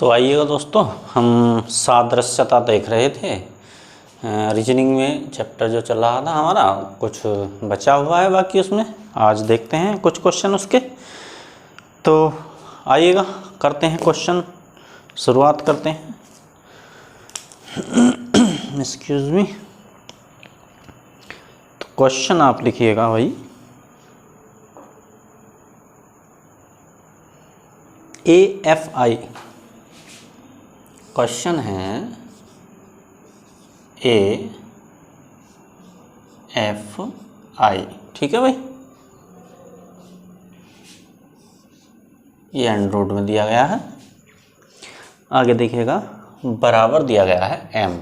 तो आइएगा दोस्तों, हम सादृश्यता देख रहे थे। रीजनिंग में चैप्टर जो चल रहा था हमारा, कुछ बचा हुआ है बाकी उसमें। आज देखते हैं कुछ क्वेश्चन उसके। तो आइएगा करते हैं क्वेश्चन, शुरुआत करते हैं। Excuse me. तो क्वेश्चन आप लिखिएगा भाई, AFI क्वेश्चन है। AFI, ठीक है भाई। ये एंड्रॉइड में दिया गया है। आगे देखिएगा, बराबर दिया गया है M,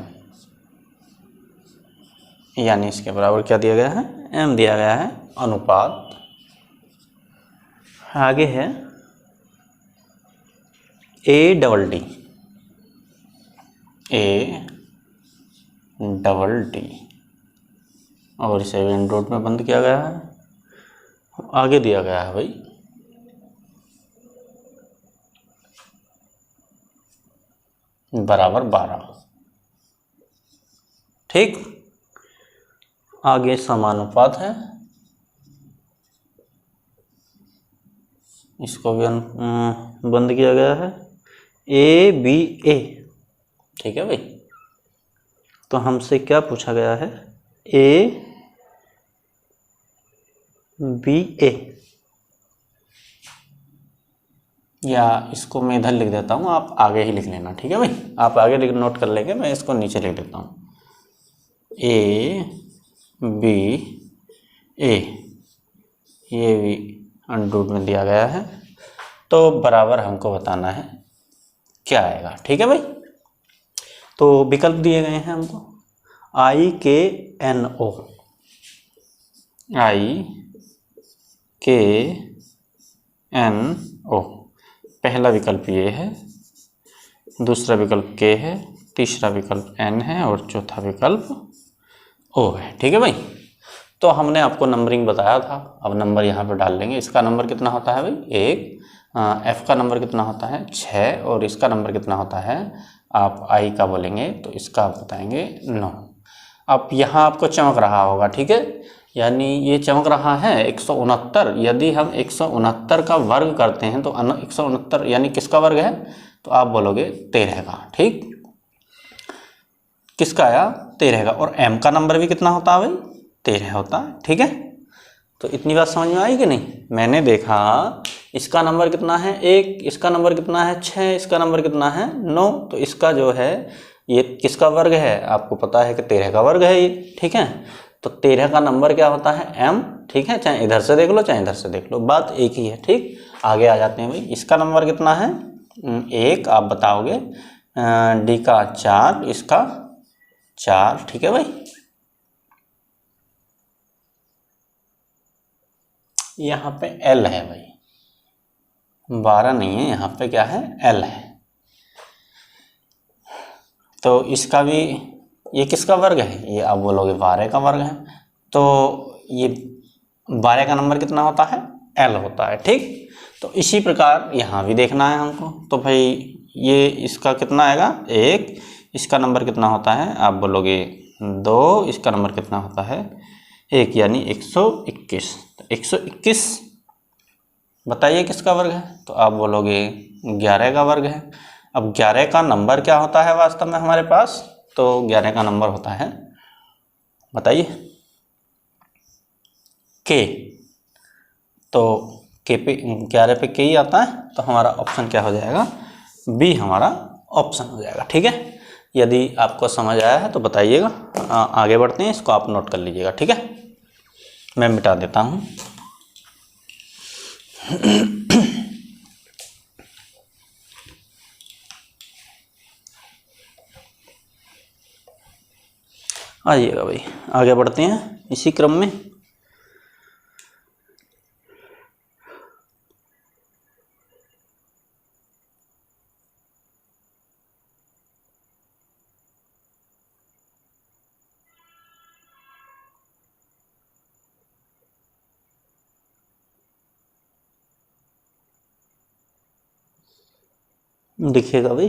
यानी इसके बराबर क्या दिया गया है? M दिया गया है, अनुपात। आगे है ADD, और इसे एंड्रॉइड में बंद किया गया है। आगे दिया गया है भाई बराबर 12, ठीक। आगे समानुपात है, इसको भी बंद किया गया है, ABA, ठीक है भाई। तो हमसे क्या पूछा गया है? ABA, या इसको मैं इधर लिख देता हूँ, आप आगे ही लिख लेना, ठीक है भाई। आप आगे नोट कर लेंगे, मैं इसको नीचे लिख देता हूँ। ABA, ये भी अंडरूट में दिया गया है। तो बराबर हमको बताना है क्या आएगा, ठीक है भाई। तो विकल्प दिए गए हैं हमको, IKNO, पहला विकल्प ये है, दूसरा विकल्प K है, तीसरा विकल्प N है और चौथा विकल्प O है, ठीक है भाई। तो हमने आपको नंबरिंग बताया था, अब नंबर यहाँ पर डाल लेंगे। इसका नंबर कितना होता है भाई? 1। F का नंबर कितना होता है? 6। और इसका नंबर कितना होता है? आप I का बोलेंगे तो इसका आप बताएंगे 9। अब यहाँ आपको चमक रहा होगा, ठीक है, यानी ये चमक रहा है 169। यदि हम 169 का वर्ग करते हैं तो 169 यानी किसका वर्ग है? तो आप बोलोगे 13 का, ठीक। किसका आया? 13 का। और M का नंबर भी कितना होता है भाई? 13 होता है, ठीक है। तो इतनी बात समझ में आई कि नहीं? मैंने देखा इसका नंबर कितना है? 1, इसका नंबर कितना है? 6, इसका नंबर कितना है? 9। तो इसका जो है ये किसका वर्ग है? आपको पता है कि 13 का वर्ग है ये, ठीक है। तो 13 का नंबर क्या होता है? M, ठीक है। चाहे इधर से देख लो चाहे इधर से देख लो, बात एक ही है, ठीक। आगे आ जाते हैं भाई। इसका नंबर कितना है? 1, आप बताओगे। D का 4, इसका 4, ठीक है भाई। यहाँ पे L है भाई, 12 नहीं है, यहाँ पे क्या है? L है। तो इसका भी, ये किसका वर्ग है? ये आप बोलोगे 12 का वर्ग है। तो ये 12 का नंबर कितना होता है? L होता है, ठीक। तो इसी प्रकार यहाँ भी देखना है हमको। तो भाई ये इसका कितना आएगा? 1। इसका नंबर कितना होता है? आप बोलोगे 2। इसका नंबर कितना होता है? 1, यानी 121। 121 बताइए किसका वर्ग है? तो आप बोलोगे 11 का वर्ग है। अब 11 का नंबर क्या होता है वास्तव में हमारे पास? तो 11 का नंबर होता है, बताइए, K। तो K पे 11 पे K ही आता है, तो हमारा ऑप्शन क्या हो जाएगा? B हमारा ऑप्शन हो जाएगा, ठीक है। यदि आपको समझ आया है तो बताइएगा। आगे बढ़ते हैं, इसको आप नोट कर लीजिएगा, ठीक है। मैं मिटा देता हूँ। आइएगा भाई, आगे बढ़ते हैं इसी क्रम में। दिखेगा भाई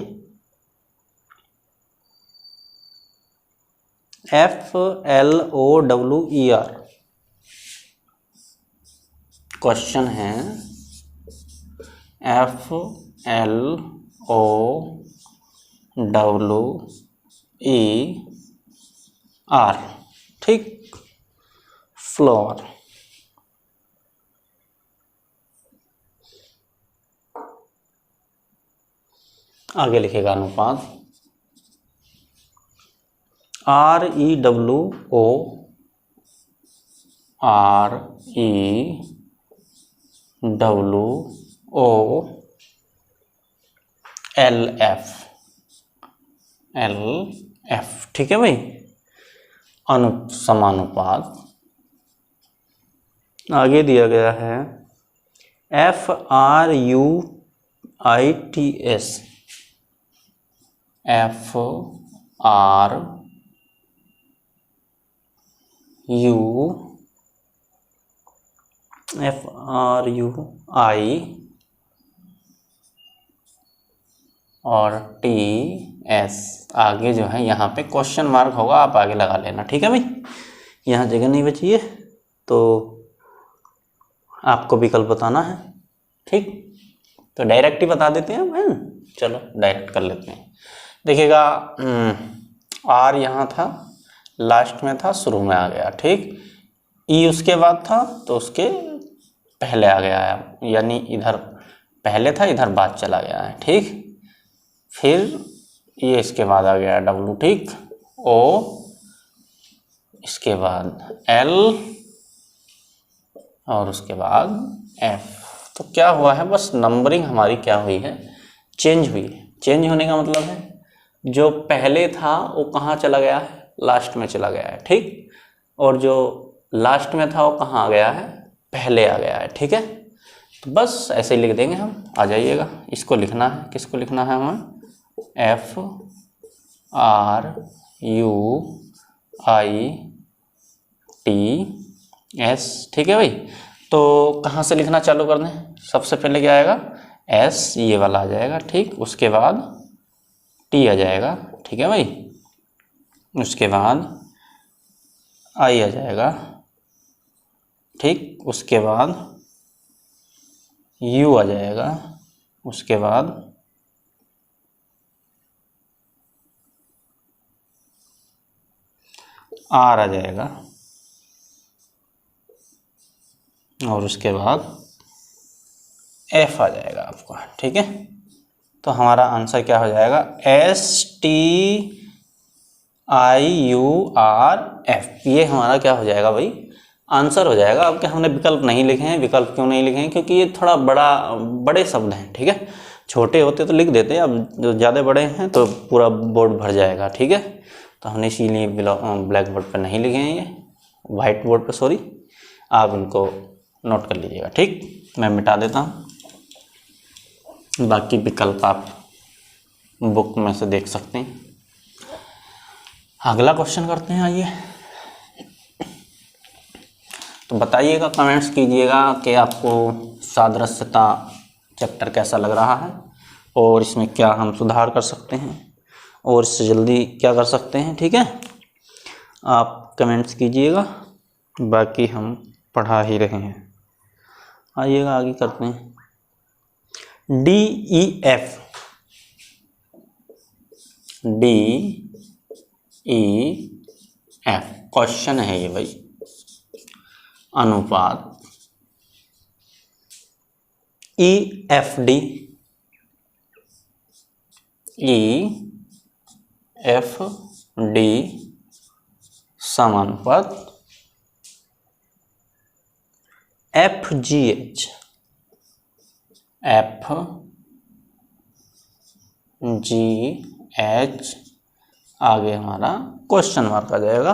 FLOWER। क्वेश्चन है FLOWER, ठीक, फ्लोर। आगे लिखेगा अनुपात REWOLF, ठीक है भाई। समानुपात आगे दिया गया है FRUITS, FRUI और TS। आगे जो है यहाँ पे क्वेश्चन मार्क होगा, आप आगे लगा लेना, ठीक है भाई। यहाँ जगह नहीं बची है तो आपको विकल्प बताना है, ठीक। तो डायरेक्ट ही बता देते हैं हम, चलो डायरेक्ट कर लेते हैं। देखिएगा R यहाँ था, लास्ट में था, शुरू में आ गया, ठीक। E उसके बाद था तो उसके पहले आ गया है, यानी इधर पहले था, इधर बाद चला गया है, ठीक। फिर ये इसके बाद आ गया W, ठीक। O इसके बाद L और उसके बाद F। तो क्या हुआ है, बस नंबरिंग हमारी क्या हुई है, चेंज हुई है। चेंज होने का मतलब है जो पहले था वो कहाँ चला गया है, लास्ट में चला गया है, ठीक। और जो लास्ट में था वो कहाँ आ गया है, पहले आ गया है, ठीक है। तो बस ऐसे ही लिख देंगे हम, आ जाइएगा। इसको लिखना है, किसको लिखना है हमें, FRUITS, ठीक है भाई। तो कहाँ से लिखना चालू कर दें, सबसे पहले क्या आएगा, S ये वाला आ जाएगा, ठीक। उसके बाद T आ जाएगा, ठीक है भाई। उसके बाद I आ जाएगा, ठीक। उसके बाद U आ जाएगा, उसके बाद R आ जाएगा और उसके बाद F आ जाएगा आपको, ठीक है। तो हमारा आंसर क्या हो जाएगा, STIURF, ये हमारा क्या हो जाएगा भाई, आंसर हो जाएगा। अब क्या हमने विकल्प नहीं लिखे हैं, विकल्प क्यों नहीं लिखे हैं, क्योंकि ये थोड़ा बड़े शब्द हैं, ठीक है। छोटे होते तो लिख देते, अब जो ज़्यादा बड़े हैं तो पूरा बोर्ड भर जाएगा, ठीक है। तो हमने इसीलिए ब्लैक बोर्ड पर नहीं लिखे हैं, ये वाइट बोर्ड पर, सॉरी। आप इनको नोट कर लीजिएगा, ठीक। मैं मिटा देता हूँ, बाकी विकल्प आप बुक में से देख सकते हैं। अगला क्वेश्चन करते हैं, आइए। तो बताइएगा, कमेंट्स कीजिएगा कि आपको सादृश्यता चैप्टर कैसा लग रहा है और इसमें क्या हम सुधार कर सकते हैं और इससे जल्दी क्या कर सकते हैं, ठीक है। आप कमेंट्स कीजिएगा, बाकी हम पढ़ा ही रहे हैं। आइएगा आगे करते हैं। DEF क्वेश्चन है ये भाई, अनुपात EFD समानुपात FGH आगे हमारा क्वेश्चन मार्क आ जाएगा।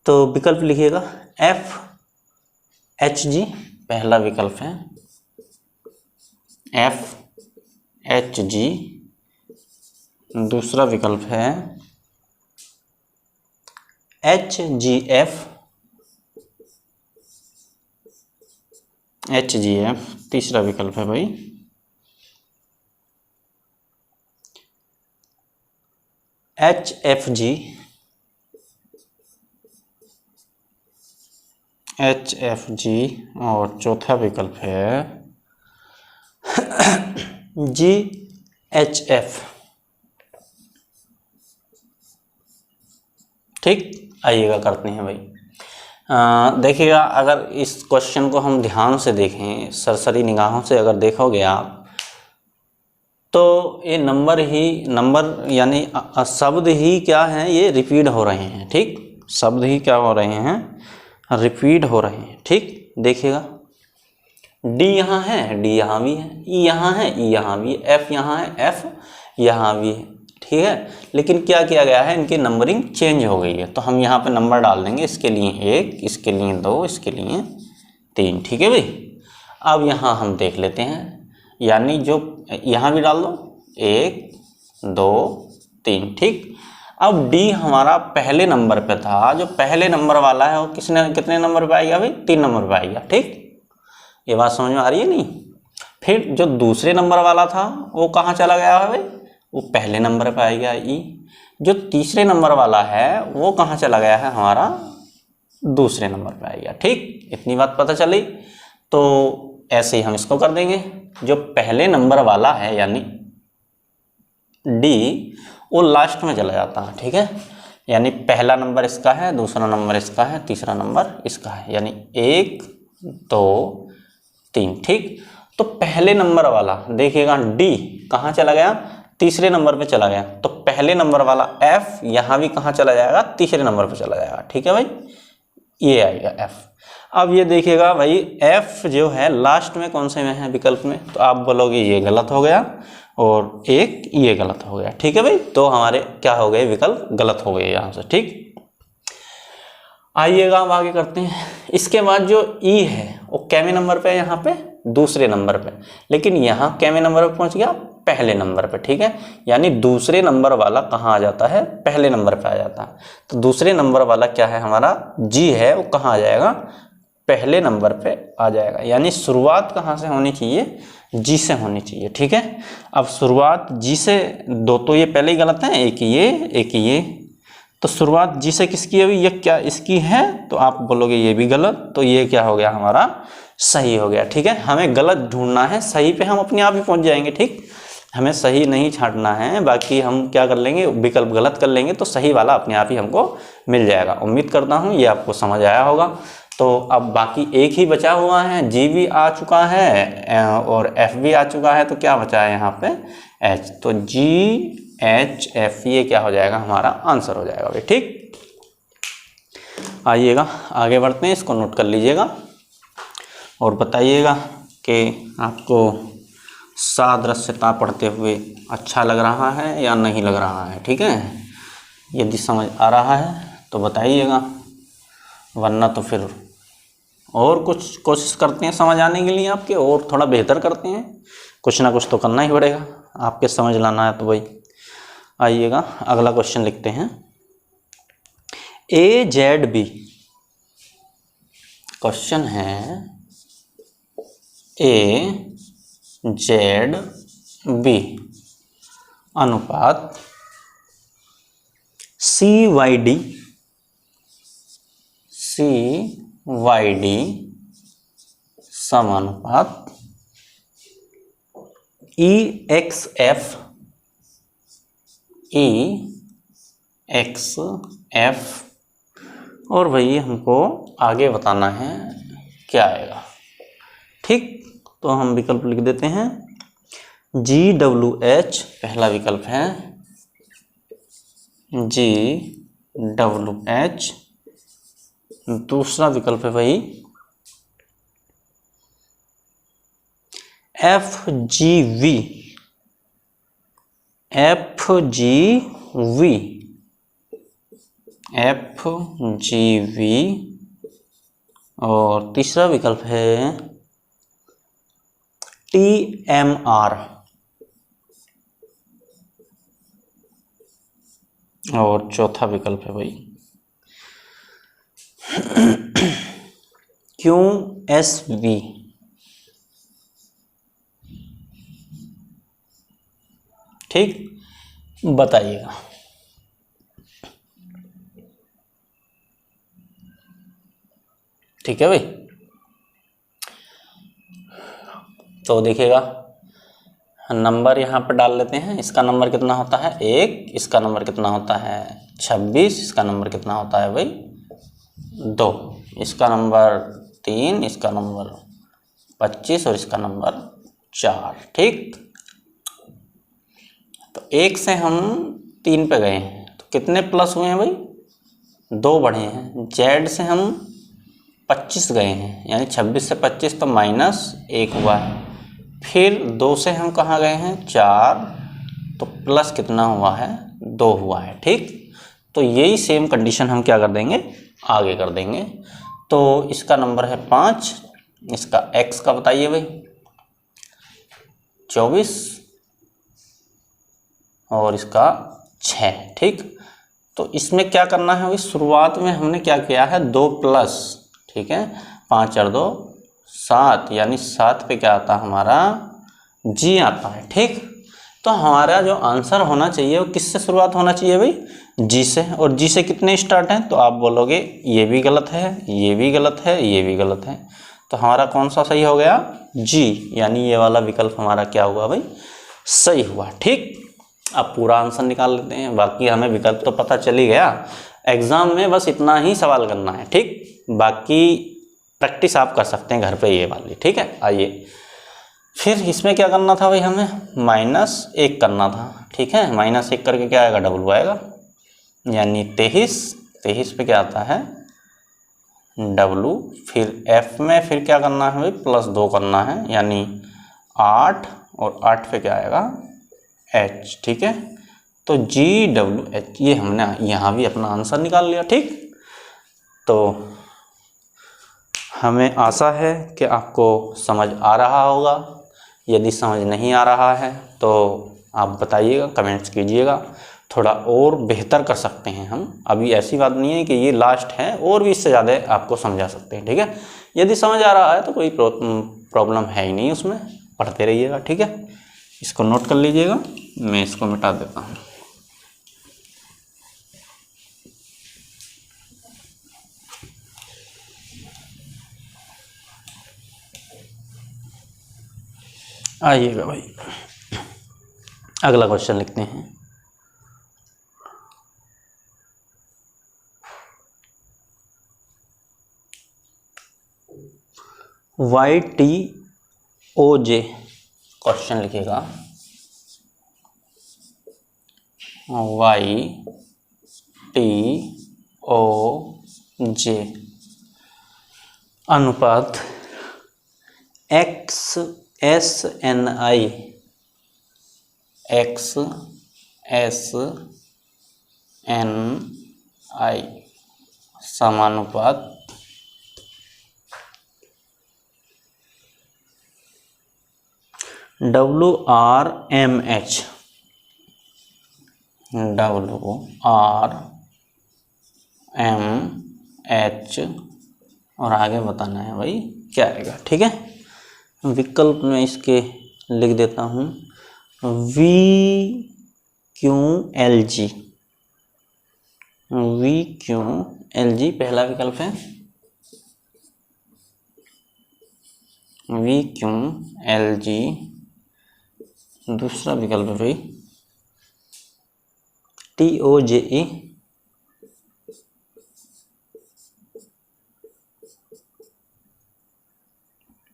तो विकल्प लिखिएगा, FHG पहला विकल्प है, FHG। दूसरा विकल्प है HGF, तीसरा विकल्प है भाई HFG, और चौथा विकल्प है GHF। ठीक, आइएगा करते हैं भाई। देखिएगा, अगर इस क्वेश्चन को हम ध्यान से देखें, सरसरी निगाहों से अगर देखोगे आप, तो ये नंबर यानी शब्द ही क्या हैं, ये रिपीट हो रहे हैं। ठीक, शब्द ही क्या हो रहे हैं, रिपीट हो रहे हैं। ठीक, देखिएगा, डी यहाँ है, डी यहाँ भी है, ई यहाँ है, ई यहाँ भी है, एफ यहाँ है, एफ यहाँ भी है। ठीक है, लेकिन क्या किया गया है, इनकी नंबरिंग चेंज हो गई है। तो हम यहाँ पे नंबर डाल देंगे, इसके लिए 1, इसके लिए 2, इसके लिए 3। ठीक है भाई, अब यहाँ हम देख लेते हैं, यानी जो यहाँ भी डाल दो, 1, 2, 3। ठीक, अब डी हमारा पहले नंबर पे था, जो पहले नंबर वाला है वो कितने नंबर पे आएगा भाई, 3 नंबर पे आएगा। ठीक, ये बात समझ में आ रही है नहीं? फिर जो दूसरे नंबर वाला था वो कहाँ चला गया है भाई, वो पहले नंबर पे आएगा ई। जो तीसरे नंबर वाला है वो कहाँ चला गया है, हमारा दूसरे नंबर पे आएगा। ठीक, इतनी बात पता चली। तो ऐसे ही हम इसको कर देंगे, जो पहले नंबर वाला है यानी डी, वो लास्ट में चला जाता है। ठीक है, यानी पहला नंबर इसका है, दूसरा नंबर इसका है, तीसरा नंबर इसका है, यानी 1, 2, 3। ठीक, तो पहले नंबर वाला देखिएगा, डी कहाँ चला गया, तीसरे नंबर पे चला गया। तो पहले नंबर वाला एफ यहाँ भी कहाँ चला जाएगा, तीसरे नंबर पे चला जाएगा। ठीक है भाई, ये आएगा एफ। अब ये देखिएगा भाई, एफ जो है लास्ट में कौन से में है, विकल्प में, तो आप बोलोगे ये गलत हो गया और एक ये गलत हो गया। ठीक है भाई, तो हमारे क्या हो गए, विकल्प गलत हो गए यहाँ से। ठीक, आइएगा हम आगे करते हैं। इसके बाद जो ई है वो कैमे नंबर पे है, यहाँ पे दूसरे नंबर पे, लेकिन यहाँ कैमे नंबर पे पहुँच गया पहले नंबर पे। ठीक है, यानी दूसरे नंबर वाला कहाँ आ जाता है, पहले नंबर पे आ जाता है। तो दूसरे नंबर वाला क्या है, हमारा जी है, वो कहाँ आ जाएगा, पहले नंबर पे आ जाएगा। यानी शुरुआत कहाँ से होनी चाहिए, जी से होनी चाहिए। ठीक है, अब शुरुआत जी से, दो तो ये पहले ही गलत है, एक ये, एक ये, तो शुरुआत जी से किसकी है, ये क्या इसकी है, तो आप बोलोगे ये भी गलत, तो ये क्या हो गया, हमारा सही हो गया। ठीक है, हमें गलत ढूंढना है, सही पे हम अपने आप ही पहुंच जाएंगे। ठीक, हमें सही नहीं छांटना है, बाकी हम क्या कर लेंगे, विकल्प गलत कर लेंगे तो सही वाला अपने आप ही हमको मिल जाएगा। उम्मीद करता हूँ ये आपको समझ आया होगा। तो अब बाकी एक ही बचा हुआ है, जी भी आ चुका है और एफ भी आ चुका है, तो क्या बचा है यहाँ पे, एच। तो जी एच एफ, ये क्या हो जाएगा, हमारा आंसर हो जाएगा भाई। ठीक, आइएगा आगे बढ़ते हैं, इसको नोट कर लीजिएगा और बताइएगा कि आपको सादृश्यता पढ़ते हुए अच्छा लग रहा है या नहीं लग रहा है। ठीक है, यदि समझ आ रहा है तो बताइएगा, वरना तो फिर और कुछ कोशिश करते हैं समझ आने के लिए आपके, और थोड़ा बेहतर करते हैं। कुछ ना कुछ तो करना ही पड़ेगा, आपके समझ लाना है तो भाई। आइएगा अगला क्वेश्चन लिखते हैं, ए जेड बी। क्वेश्चन है ए जेड बी अनुपात सी वाई डी समानुपात ई एक्स एफ, और भाई हमको आगे बताना है क्या आएगा। ठीक, तो हम विकल्प लिख देते हैं, जी डब्ल्यू एच पहला विकल्प है, जी डब्ल्यू एच दूसरा विकल्प है भाई एफ जी वी, और तीसरा विकल्प है TMR, और चौथा विकल्प है भाई QSB। ठीक, बताइएगा। ठीक है भाई। तो देखिएगा नंबर यहाँ पर डाल लेते हैं। इसका नंबर कितना होता है 1, इसका नंबर कितना होता है 26, इसका नंबर कितना होता है भाई 2, इसका नंबर 3, इसका नंबर 25 और इसका नंबर 4। ठीक, तो 1 से हम 3 पे गए हैं तो कितने प्लस हुए हैं भाई 2 बढ़े हैं। जेड से हम 25 गए हैं यानी 26 से 25 तो -1 हुआ है। फिर 2 से हम कहाँ गए हैं 4 तो प्लस कितना हुआ है 2 हुआ है। ठीक, तो यही सेम कंडीशन हम क्या कर देंगे आगे कर देंगे। तो इसका नंबर है 5, इसका x का बताइए भाई 24 और इसका 6। ठीक, तो इसमें क्या करना है भाई शुरुआत में हमने क्या किया है 2 प्लस, ठीक है 5 और 2 7 यानी 7 पे क्या आता है हमारा जी आता है। ठीक, तो हमारा जो आंसर होना चाहिए वो किससे शुरुआत होना चाहिए भाई जी से। और जी से कितने स्टार्ट हैं तो आप बोलोगे ये भी गलत है, ये भी गलत है, ये भी गलत है। तो हमारा कौन सा सही हो गया जी, यानी ये वाला विकल्प हमारा क्या हुआ भाई सही हुआ। ठीक, अब पूरा आंसर निकाल लेते हैं। बाकी हमें विकल्प तो पता चल ही गया, एग्जाम में बस इतना ही सवाल करना है। ठीक, बाकी प्रैक्टिस आप कर सकते हैं घर पे ये वाली। ठीक है, आइए फिर इसमें क्या करना था भाई हमें -1 करना था। ठीक है, -1 करके क्या आएगा डब्लू आएगा यानी 23 पे क्या आता है डब्लू। फिर एफ में फिर क्या करना है भाई +2 करना है यानी 8 और 8 पे क्या आएगा एच। ठीक है, तो GWH ये हमने यहाँ भी अपना आंसर निकाल लिया। ठीक, तो हमें आशा है कि आपको समझ आ रहा होगा। यदि समझ नहीं आ रहा है तो आप बताइएगा, कमेंट्स कीजिएगा, थोड़ा और बेहतर कर सकते हैं हम। अभी ऐसी बात नहीं है कि ये लास्ट है, और भी इससे ज़्यादा आपको समझा सकते हैं। ठीक है, यदि समझ आ रहा है तो कोई प्रॉब्लम है ही नहीं, उसमें पढ़ते रहिएगा। ठीक है, इसको नोट कर लीजिएगा, मैं इसको मिटा देता हूँ। आइएगा भाई अगला क्वेश्चन लिखते हैं। YTOJ क्वेश्चन लिखेगा YTOJ अनुपात XSNI समानुपात WRMH और आगे बताना है भाई क्या आएगा। ठीक है, विकल्प में इसके लिख देता हूँ VQLG पहला विकल्प है, VQLG। दूसरा विकल्प है भाई TOJE।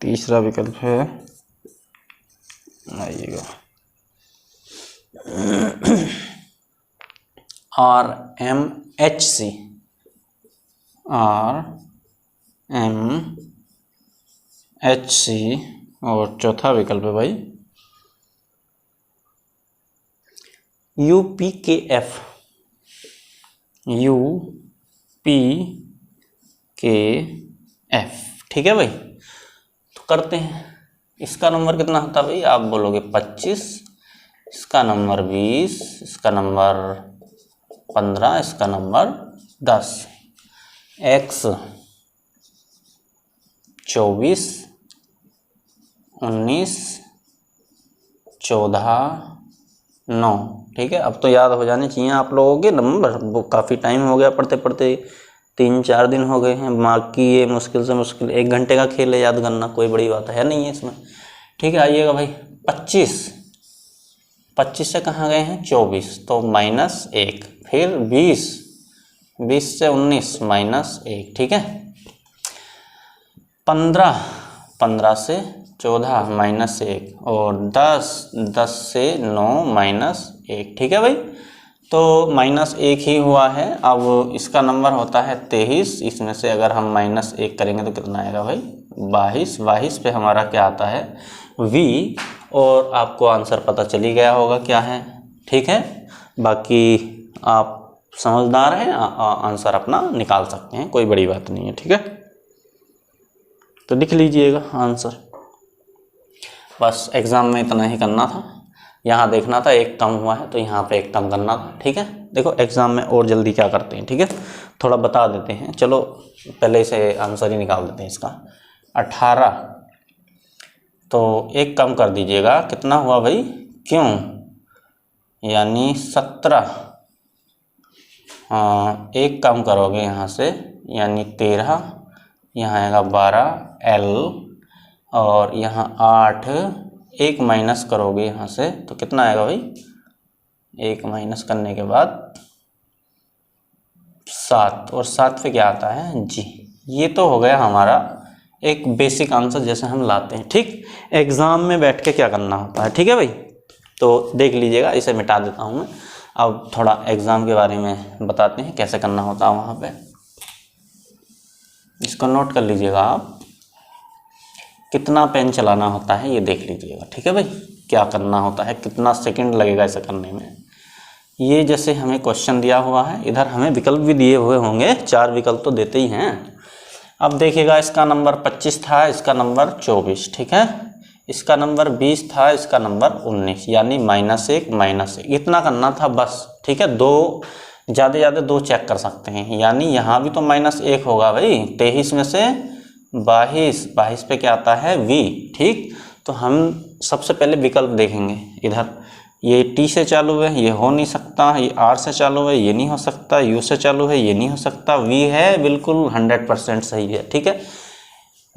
तीसरा विकल्प है आइएगा RMHC और चौथा विकल्प है भाई UPKF। ठीक है भाई, तो करते हैं। इसका नंबर कितना होता है भाई आप बोलोगे 25, इसका नंबर 20, इसका नंबर 15, इसका नंबर 10। X 24, 19, 14, 9। ठीक है, अब तो याद हो जाने चाहिए आप लोगों के नंबर, वो काफ़ी टाइम हो गया पढ़ते पढ़ते, 3-4 दिन हो गए हैं। बाकी ये मुश्किल से मुश्किल 1 घंटे का खेल है याद करना, कोई बड़ी बात है नहीं है इसमें। ठीक है, आइएगा भाई। 25 से कहाँ गए हैं 24, तो -1, फिर 20 से 19 -1, ठीक है। 15 से 14 -1, और 10 से 9 -1, ठीक है भाई। तो -1 ही हुआ है। अब इसका नंबर होता है 23, इसमें से अगर हम -1 करेंगे तो कितना आएगा भाई 22 पे हमारा क्या आता है v, और आपको आंसर पता चली गया होगा क्या है, ठीक है। बाकी आप समझदार हैं, आंसर अपना निकाल सकते हैं, कोई बड़ी बात नहीं है, ठीक है। तो लिख लीजिएगा आंसर। बस एग्ज़ाम में इतना ही करना था। यहाँ देखना था 1 कम हुआ है तो यहाँ पे 1 कम करना था, ठीक है। देखो एग्ज़ाम में और जल्दी क्या करते हैं, ठीक है, थोड़ा बता देते हैं। चलो पहले से आंसर ही निकाल देते हैं इसका। 18, तो 1 कम कर दीजिएगा, कितना हुआ भाई, क्यों, यानी 17। हाँ, 1 कम करोगे यहाँ से यानी 13, यहाँ आएगा 12 L, और यहाँ 8, 1 माइनस करोगे यहाँ से तो कितना आएगा भाई, 1 माइनस करने के बाद 7, और 7 पे क्या आता है जी। ये तो हो गया हमारा एक बेसिक आंसर जैसे हम लाते हैं, ठीक। एग्ज़ाम में बैठ के क्या करना होता है, ठीक है भाई। तो देख लीजिएगा, इसे मिटा देता हूँ मैं। अब थोड़ा एग्ज़ाम के बारे में बताते हैं कैसे करना होता है वहाँ पे। इसको नोट कर लीजिएगा आप, कितना पेन चलाना होता है ये देख लीजिएगा, ठीक है भाई। क्या करना होता है, कितना सेकंड लगेगा इसे करने में। ये जैसे हमें क्वेश्चन दिया हुआ है, इधर हमें विकल्प भी दिए हुए होंगे, 4 विकल्प तो देते ही हैं। अब देखिएगा, इसका नंबर 25 था, इसका नंबर 24, ठीक है। इसका नंबर 20 था, इसका नंबर 19, यानी -1 इतना करना था बस, ठीक है। ज़्यादा 2 चेक कर सकते हैं, यानी यहाँ भी तो -1 होगा भाई। 23 में से 22 पे क्या आता है v, ठीक। तो हम सबसे पहले विकल्प देखेंगे। इधर ये t से चालू है, ये हो नहीं सकता। ये r से चालू है, ये नहीं हो सकता। u से चालू है, ये नहीं हो सकता। v है, बिल्कुल 100% सही है, ठीक है।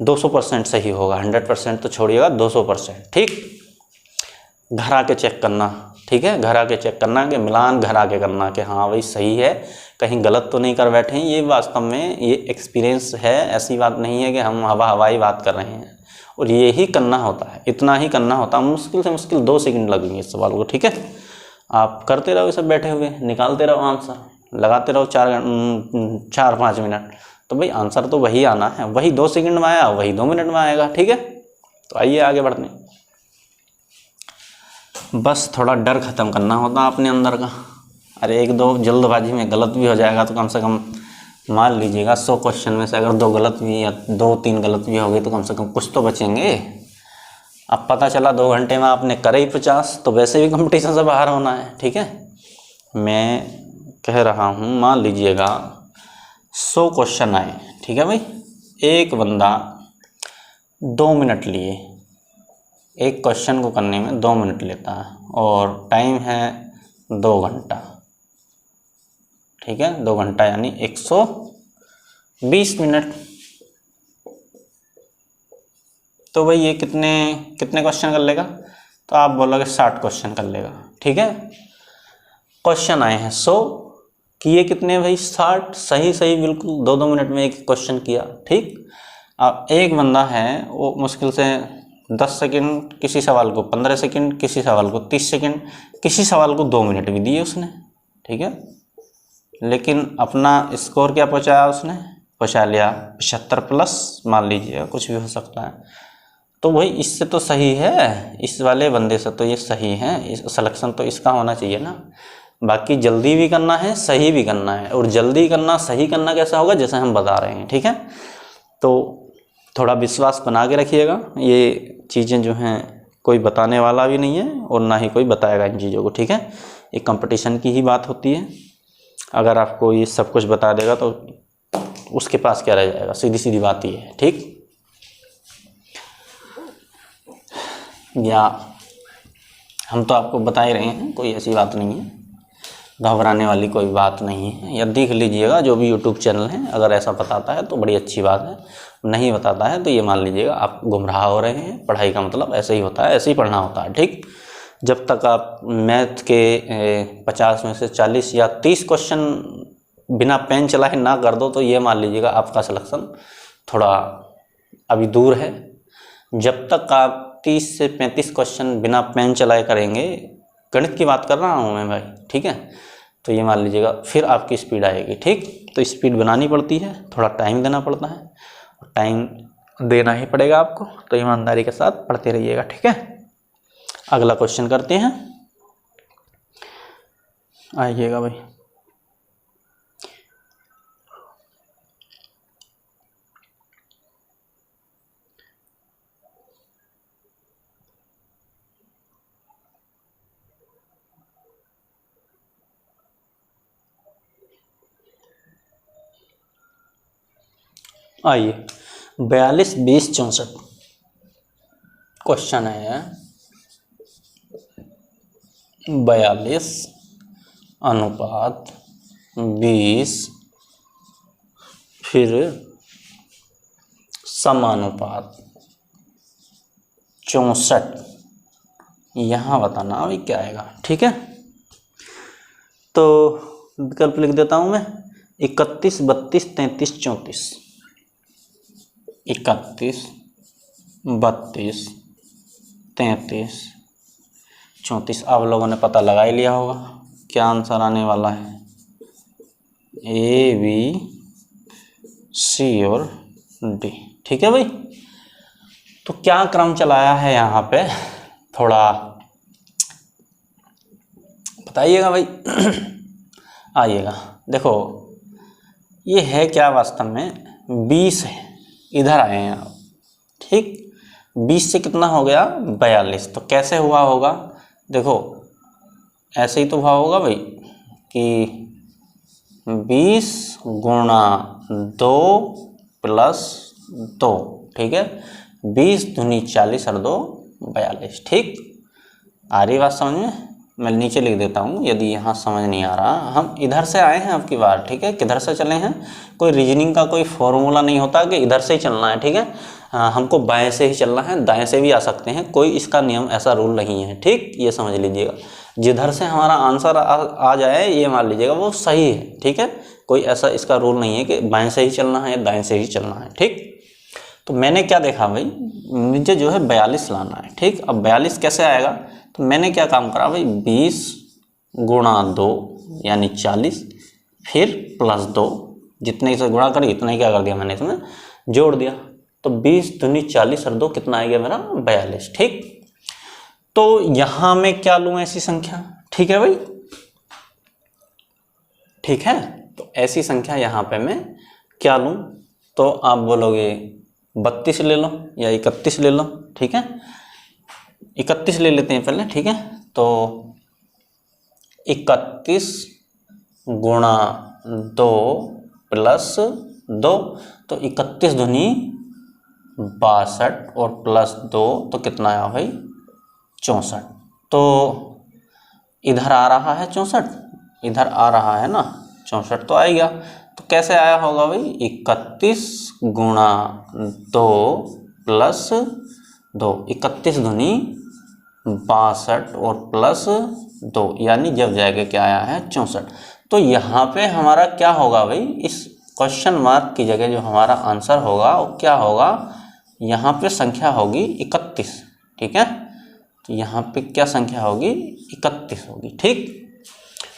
200% सही होगा, 100% तो छोड़िएगा, 200%, ठीक। घर आके चेक करना, ठीक है। घर आके चेक करना कि मिलान घर आके करना कि हाँ भाई सही है, कहीं गलत तो नहीं कर बैठे हैं। ये वास्तव में ये एक्सपीरियंस है, ऐसी बात नहीं है कि हम हवाई बात कर रहे हैं। और ये ही करना होता है, इतना ही करना होता है। मुश्किल से मुश्किल 2 सेकंड लगेंगे इस सवाल को, ठीक है। आप करते रहो, सब बैठे हुए निकालते रहो आंसर, लगाते रहो 4-5 मिनट, तो भाई आंसर तो वही आना है। वही 2 सेकंड में आया, वही 2 मिनट में आएगा, ठीक है। तो आइए आगे बढ़ते हैं। बस थोड़ा डर ख़त्म करना होता अपने अंदर का। अरे 1-2 जल्दबाजी में गलत भी हो जाएगा तो कम से कम मान लीजिएगा 100 क्वेश्चन में से अगर 2 गलत भी या 2-3 गलत भी हो गए तो कम से कम कुछ तो बचेंगे। अब पता चला 2 घंटे में आपने करे ही 50, तो वैसे भी कंपटीशन से बाहर होना है, ठीक है। मैं कह रहा हूँ, मान लीजिएगा 100 क्वेश्चन आए, ठीक है भाई। एक बंदा 2 मिनट लिए, एक क्वेश्चन को करने में 2 मिनट लेता है, और टाइम है 2 घंटा, ठीक है। 2 घंटा यानी 120 मिनट। तो भाई ये कितने क्वेश्चन कर लेगा, तो आप बोलोगे 60 क्वेश्चन कर लेगा, ठीक है। क्वेश्चन आए हैं 100, किए कितने भाई 60, सही बिल्कुल 2-2 मिनट में एक क्वेश्चन किया, ठीक। अब एक बंदा है, वो मुश्किल से 10 सेकंड किसी सवाल को, 15 सेकंड किसी सवाल को, 30 सेकंड किसी सवाल को 2 मिनट भी दिए उसने, ठीक है। लेकिन अपना स्कोर क्या पहुंचाया उसने, पहुंचा लिया 75+, मान लीजिए, कुछ भी हो सकता है। तो भाई इससे तो सही है, इस वाले बंदे से तो ये सही है, इस सिलेक्शन तो इसका होना चाहिए ना। बाकी जल्दी भी करना है, सही भी करना है। और जल्दी करना, सही करना कैसा होगा, जैसे हम बता रहे हैं, ठीक है। तो थोड़ा विश्वास बना के रखिएगा। ये चीज़ें जो हैं कोई बताने वाला भी नहीं है और ना ही कोई बताएगा इन चीज़ों को, ठीक है। एक कंपटीशन की ही बात होती है। अगर आपको ये सब कुछ बता देगा तो उसके पास क्या रह जाएगा, सीधी बात ही है, ठीक। या हम तो आपको बता ही रहे हैं, कोई ऐसी बात नहीं है। घबराने वाली कोई बात नहीं है। या देख लीजिएगा जो भी यूट्यूब चैनल है, अगर ऐसा बताता है तो बड़ी अच्छी बात है, नहीं बताता है तो ये मान लीजिएगा आप गुमराह हो रहे हैं। पढ़ाई का मतलब ऐसे ही होता है, ऐसे ही पढ़ना होता है, ठीक। जब तक आप मैथ के 50 में से 40 या 30 क्वेश्चन बिना पेन चलाए ना कर दो तो ये मान लीजिएगा आपका सिलेक्शन थोड़ा अभी दूर है। जब तक आप 30 से 35 क्वेश्चन बिना पेन चलाए करेंगे, गणित की बात कर रहा हूँ मैं भाई, ठीक है, तो ये मान लीजिएगा फिर आपकी स्पीड आएगी, ठीक। तो स्पीड बनानी पड़ती है, थोड़ा टाइम देना पड़ता है, टाइम देना ही पड़ेगा आपको, तो ईमानदारी के साथ पढ़ते रहिएगा, ठीक है। अगला क्वेश्चन करते हैं, आइएगा भाई। आइए 42, 20, 64 क्वेश्चन है। 42 अनुपात 20 फिर समानुपात 64, यहाँ बताना अभी क्या आएगा, ठीक है। तो विकल्प लिख देता हूँ मैं, 31, 32, 33, 34। 31, 32, 33, 34। आप लोगों ने पता लगा ही लिया होगा क्या आंसर आने वाला है, ए, बी, सी और डी, ठीक है भाई। तो क्या क्रम चलाया है यहाँ पे, थोड़ा बताइएगा भाई। आइएगा, देखो ये है क्या वास्तव में, 20 है, इधर आए हैं आप, ठीक। 20 से कितना हो गया, 42। तो कैसे हुआ होगा, देखो ऐसे ही तो हुआ होगा भाई कि 20 गुणा 2 प्लस 2, ठीक है। 20 दूनी 40 और 2 42, ठीक। आ रही बात समझ में, मैं नीचे लिख देता हूँ यदि यहाँ समझ नहीं आ रहा। हम इधर से आए हैं आपकी बार, ठीक है, किधर से चले हैं, कोई रीजनिंग का कोई फॉर्मूला नहीं होता कि इधर से ही चलना है, ठीक है। हमको बाएं से ही चलना है, दाएं से भी आ सकते हैं, कोई इसका नियम ऐसा रूल नहीं है, ठीक, ये समझ लीजिएगा। जिधर से हमारा आंसर आ जाए ये मान लीजिएगा वो सही है, ठीक है। कोई ऐसा इसका रूल नहीं है कि बाएं से ही चलना है या दाएं से ही चलना है, ठीक। तो मैंने क्या देखा भाई, मुझे जो है 42 लाना है, ठीक। अब 42 कैसे आएगा, तो मैंने क्या काम करा भाई, 20 गुणा 2 यानी 40 फिर प्लस 2, जितने से गुणा करें इतना ही क्या कर दिया मैंने इसमें जोड़ दिया। तो 20 दूनी 40 और 2 कितना आ गया मेरा, 42, ठीक। तो यहां मैं क्या लूं, ऐसी संख्या, ठीक है भाई, ठीक है। तो ऐसी संख्या यहां पे मैं क्या लूं, तो आप बोलोगे 32 ले लो या 31 ले लो, ठीक है। 31 ले लेते हैं पहले, ठीक है। तो 31 गुणा 2 प्लस 2, तो 31 दूनी 62 और प्लस 2 तो कितना आया भाई, 64। तो इधर आ रहा है 64, इधर आ रहा है ना 64, तो आएगा। तो कैसे आया होगा भाई, 31 गुणा 2 प्लस 2, 31 दूनी 62 और प्लस 2, यानी जब जाएगा क्या आया है 64। तो यहाँ पे हमारा क्या होगा भाई, इस क्वेश्चन मार्क की जगह जो हमारा आंसर होगा वो क्या होगा, यहाँ पे संख्या होगी 31, ठीक है। तो यहाँ पे क्या संख्या होगी, 31 होगी, ठीक।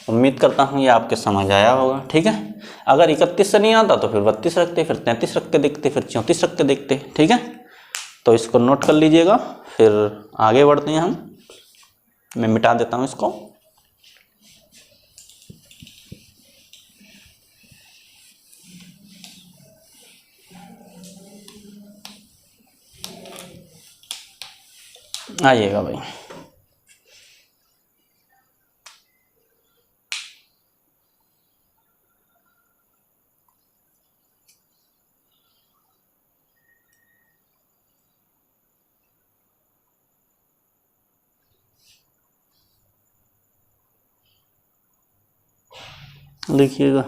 उम्मीद करता हूँ ये आपके समझ आया होगा, ठीक है। अगर 31 से नहीं आता तो फिर 32 रखते, फिर 33 रख के देखते, फिर 34 रख के देखते, ठीक है। तो इसको नोट कर लीजिएगा, फिर आगे बढ़ते हैं हम। मैं मिटा देता हूँ इसको। आइएगा भाई, लिखिएगा।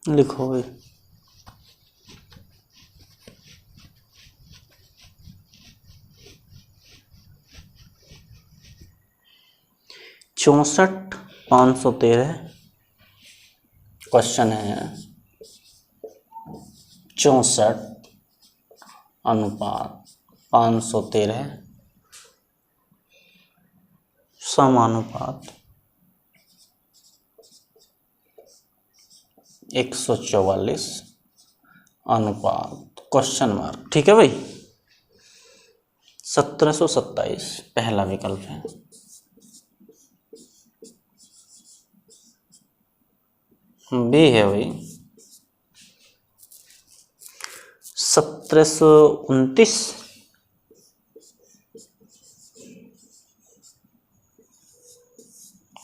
लिखो भाई। चौसठ 513 क्वेश्चन है। 64:513 समानुपात 144 अनुपात क्वेश्चन मार्क। ठीक है भाई। 1727 पहला विकल्प है। बी है भाई 1729।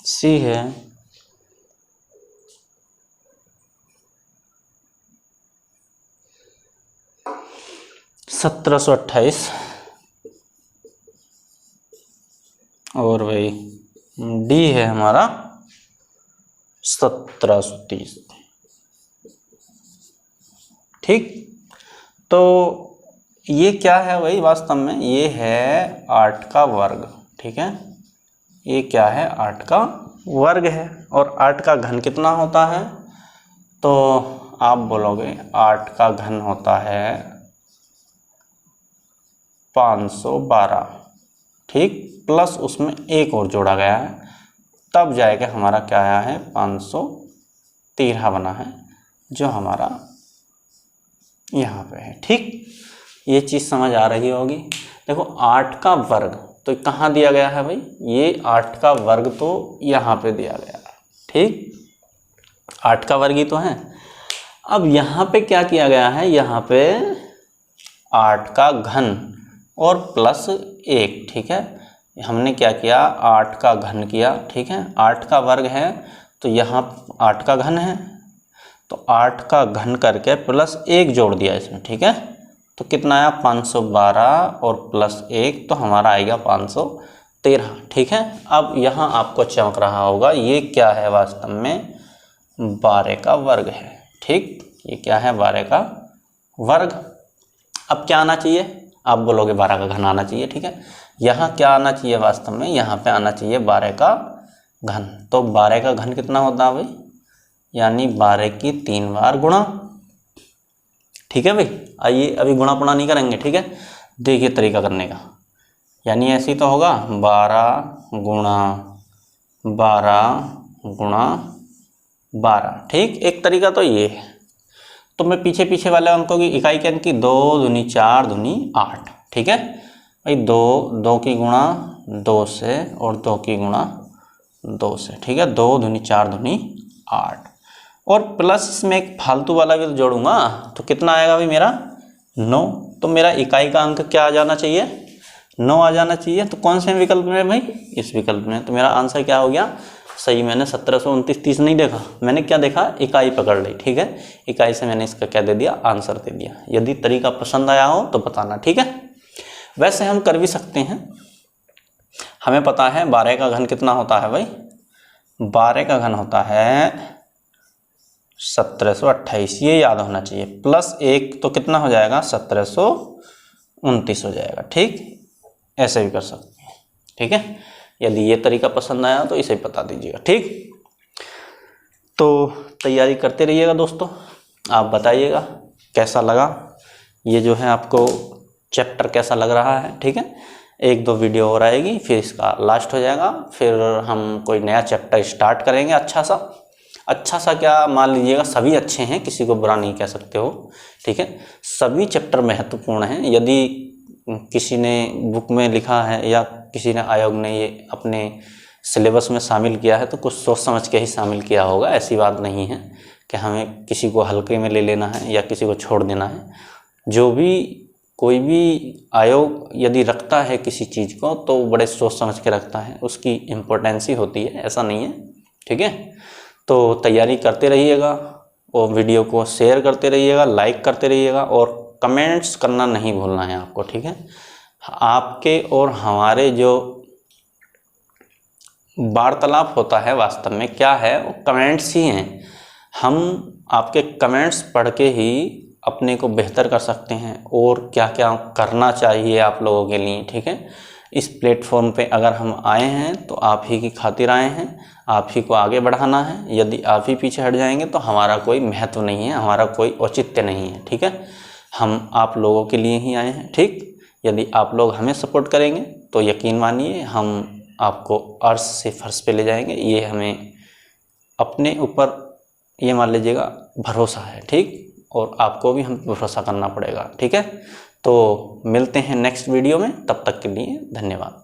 सी है 1728। और भाई डी है हमारा 1730। ठीक, तो ये क्या है भाई, वास्तव में ये है 8 का वर्ग। ठीक है, ये क्या है, 8 का वर्ग है। और 8 का घन कितना होता है, तो आप बोलोगे 8 का घन होता है 512। ठीक, प्लस उसमें एक और जोड़ा गया है, तब जाएगा हमारा क्या आया है 513 बना है, जो हमारा यहाँ पे है। ठीक, ये चीज़ समझ आ रही होगी। देखो 8 का वर्ग तो कहाँ दिया गया है भाई, ये 8 का वर्ग तो यहाँ पे दिया गया है। ठीक, 8 का वर्ग ही तो है। अब यहाँ पे क्या किया गया है, यहाँ पे 8 का घन और प्लस 1। ठीक है, हमने क्या किया, 8 का घन किया। ठीक है, 8 का वर्ग है तो यहाँ 8 का घन है, तो 8 का घन करके प्लस 1 जोड़ दिया इसमें। ठीक है, तो कितना आया 512 और प्लस 1 तो हमारा आएगा 513। ठीक है, अब यहाँ आपको चमक रहा होगा ये क्या है, वास्तव में 12 का वर्ग है। ठीक, ये क्या है, 12 का वर्ग। अब क्या आना चाहिए, आप बोलोगे 12 का घन आना चाहिए। ठीक है, यहाँ क्या आना चाहिए, वास्तव में यहाँ पे आना चाहिए 12 का घन। तो 12 का घन कितना होता है भाई, यानी 12 की 3 बार गुणा। ठीक है भाई, आइए अभी गुणा पुणा नहीं करेंगे। ठीक है, देखिए तरीका करने का, यानी ऐसे ही तो होगा 12 गुणा 12 गुणा 12। ठीक, एक तरीका तो ये है। तो मैं पीछे पीछे वाले अंकों की इकाई के अंक की 2 दूनी 4 दूनी 8। ठीक है भाई, 2 की गुणा 2 से और 2 की गुणा 2 से। ठीक है, 2 दूनी 4 दूनी 8 और प्लस इसमें एक फालतू वाला भी तो जोड़ूंगा, तो कितना आएगा भाई मेरा 9। तो मेरा इकाई का अंक क्या आ जाना चाहिए, 9 आ जाना चाहिए। तो कौन से विकल्प में भाई, इस विकल्प में। तो मेरा आंसर क्या हो गया, सही। मैंने 1729 30 नहीं देखा, मैंने क्या देखा, इकाई पकड़ ली। ठीक है, इकाई से मैंने इसका क्या दे दिया, आंसर दे दिया। यदि तरीका पसंद आया हो तो बताना। ठीक है, वैसे हम कर भी सकते हैं। हमें पता है 12 का घन कितना होता है भाई, 12 का घन होता है 1728, ये याद होना चाहिए। प्लस 1 तो कितना हो जाएगा, 1729 हो जाएगा। ठीक, ऐसे भी कर सकते हैं। ठीक है, यदि ये तरीका पसंद आया तो इसे बता दीजिएगा। ठीक, तो तैयारी करते रहिएगा दोस्तों। आप बताइएगा कैसा लगा, ये जो है आपको चैप्टर कैसा लग रहा है। ठीक है, 1-2 वीडियो और आएगी, फिर इसका लास्ट हो जाएगा, फिर हम कोई नया चैप्टर स्टार्ट करेंगे। अच्छा सा क्या मान लीजिएगा, सभी अच्छे हैं, किसी को बुरा नहीं कह सकते हो। ठीक है, सभी चैप्टर महत्वपूर्ण हैं। यदि किसी ने बुक में लिखा है या किसी ने आयोग ने ये अपने सिलेबस में शामिल किया है तो कुछ सोच समझ के ही शामिल किया होगा। ऐसी बात नहीं है कि हमें किसी को हल्के में ले लेना है या किसी को छोड़ देना है। जो भी कोई भी आयोग यदि रखता है किसी चीज़ को तो बड़े सोच समझ के रखता है, उसकी इम्पोर्टेंस ही होती है, ऐसा नहीं है। ठीक है। तो तैयारी करते रहिएगा और वीडियो को शेयर करते रहिएगा, लाइक करते रहिएगा और कमेंट्स करना नहीं भूलना है आपको, ठीक है। आपके और हमारे जो वार्तालाप होता है वास्तव में क्या है, वो कमेंट्स ही हैं। हम आपके कमेंट्स पढ़ के ही अपने को बेहतर कर सकते हैं और क्या क्या करना चाहिए आप लोगों के लिए, ठीक है। इस प्लेटफॉर्म पे अगर हम आए हैं तो आप ही की खातिर आए हैं, आप ही को आगे बढ़ाना है। यदि आप ही पीछे हट जाएंगे तो हमारा कोई महत्व नहीं है, हमारा कोई औचित्य नहीं है, ठीक है। हम आप लोगों के लिए ही आए हैं, ठीक। यदि आप लोग हमें सपोर्ट करेंगे तो यकीन मानिए हम आपको अर्श से फर्श पे ले जाएंगे। ये हमें अपने ऊपर ये मान लीजिएगा भरोसा है, ठीक। और आपको भी हम भरोसा करना पड़ेगा, ठीक है। तो मिलते हैं नेक्स्ट वीडियो में, तब तक के लिए धन्यवाद।